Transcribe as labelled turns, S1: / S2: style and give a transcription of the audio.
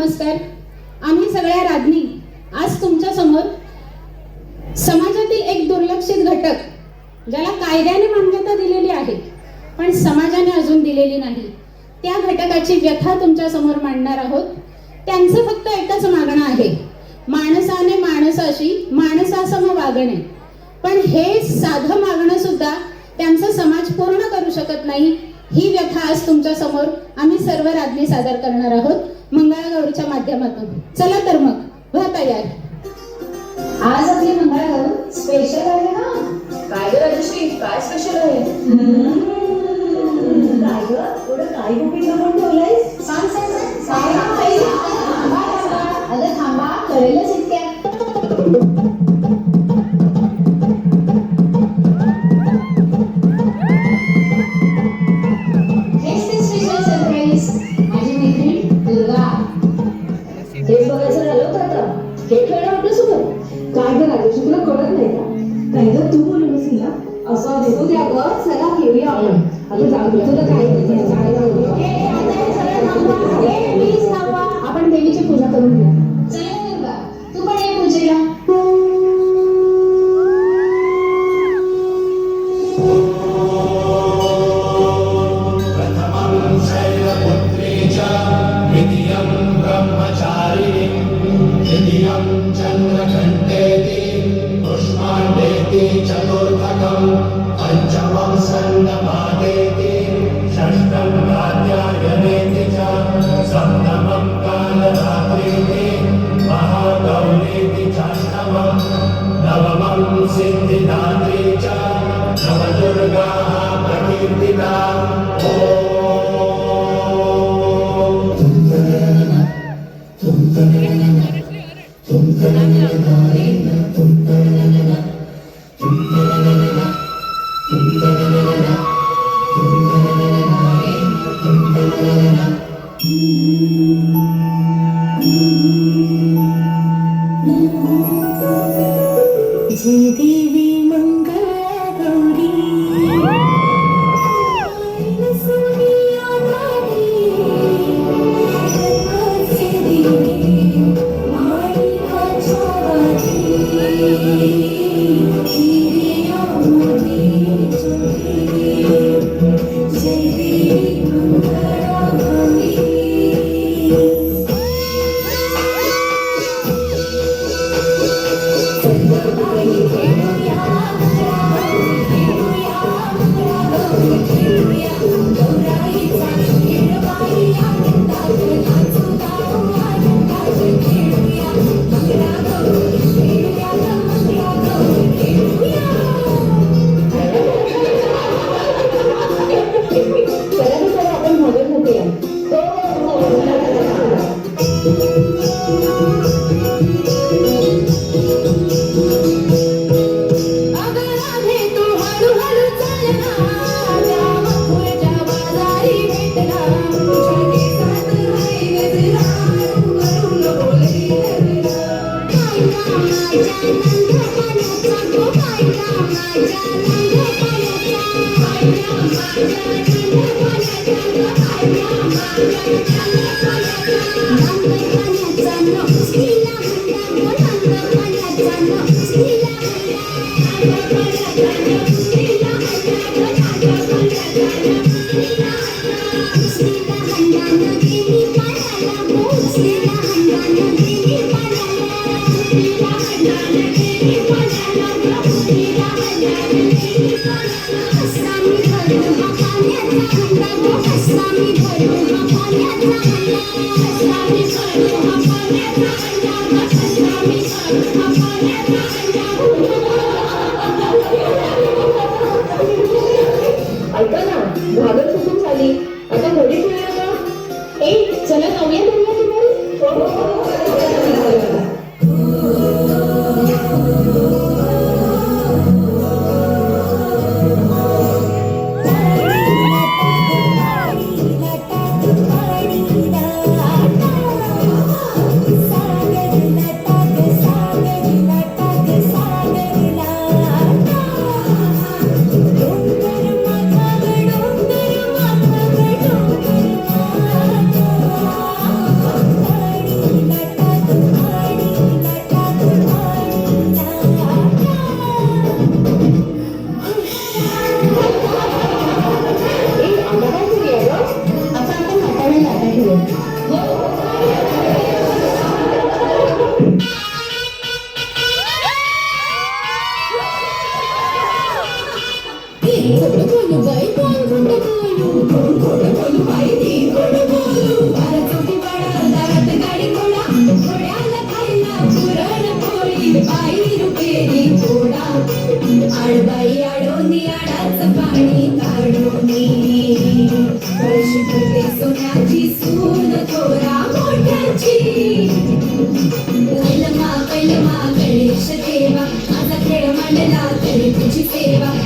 S1: नमस्कार. आम्ही सगळ्या राज्ञी आज तुमच्या समोर समाजातील एक दुर्लक्षित घटक, ज्याला कायद्याने मान्यता दिलेली आहे पण समाजाने अजून दिलेली नाही, त्या घटकाची व्यथा तुमच्या समोर मांडणार आहोत. त्यांचं फक्त एकच मागणं आहे, माणसाने माणसाशी माणसासम वागणे. पण हे साधं मागणं सुद्धा त्यांचा समाज पूर्ण करू शकत नाही. ही व्यथा आज तुमच्या समोर आम्ही सर्व राज्ञी सादर करणार आहोत मंगळागौरीच्या माध्यमातून. चला तर मग व्हा तयार.
S2: आज आपली मंगळागौर स्पेशल आहे ना.
S3: काय ग राजश्री, काय स्पेशल आहे?
S2: काय ग थोडं काय गुपित लपवून ठेवलंयस? सांग सांग सांग ना बाई. अगं थांबा, कळेलच इतक्यात. हेच ते स्पेशल सरप्राईज. माझी मैत्रीण दुर्गा.
S3: हेच बघायचं झालं होतं आता. हे खेळणं आपल्यासोबत.
S2: काय ग राजेश, तुला कळत नाही का? काय ग तू बोलू तिला असं देऊ द्या ग. चला खेळूया आपण. आता जाऊ दे, तुला काय आपण देवीची पूजा करून घेऊ. चला दुर्गा, तू पण ये पूजेला.
S4: चतुर्थकं पंचमं सन्नपादेति षष्ठं कात्यायनेति च सप्तमं कालरात्रिति महागौरीति चाष्टमं नवमं सिद्धिदात्री च नवदुर्गाः प्रकीर्तिताः.
S5: जय देवी मंगळागौरी
S3: ऐका ना, घागर सुटून झाली. आता घरी खेळूया का? चला जाऊया दर्या
S5: प्राण नाथ तुझी सेवा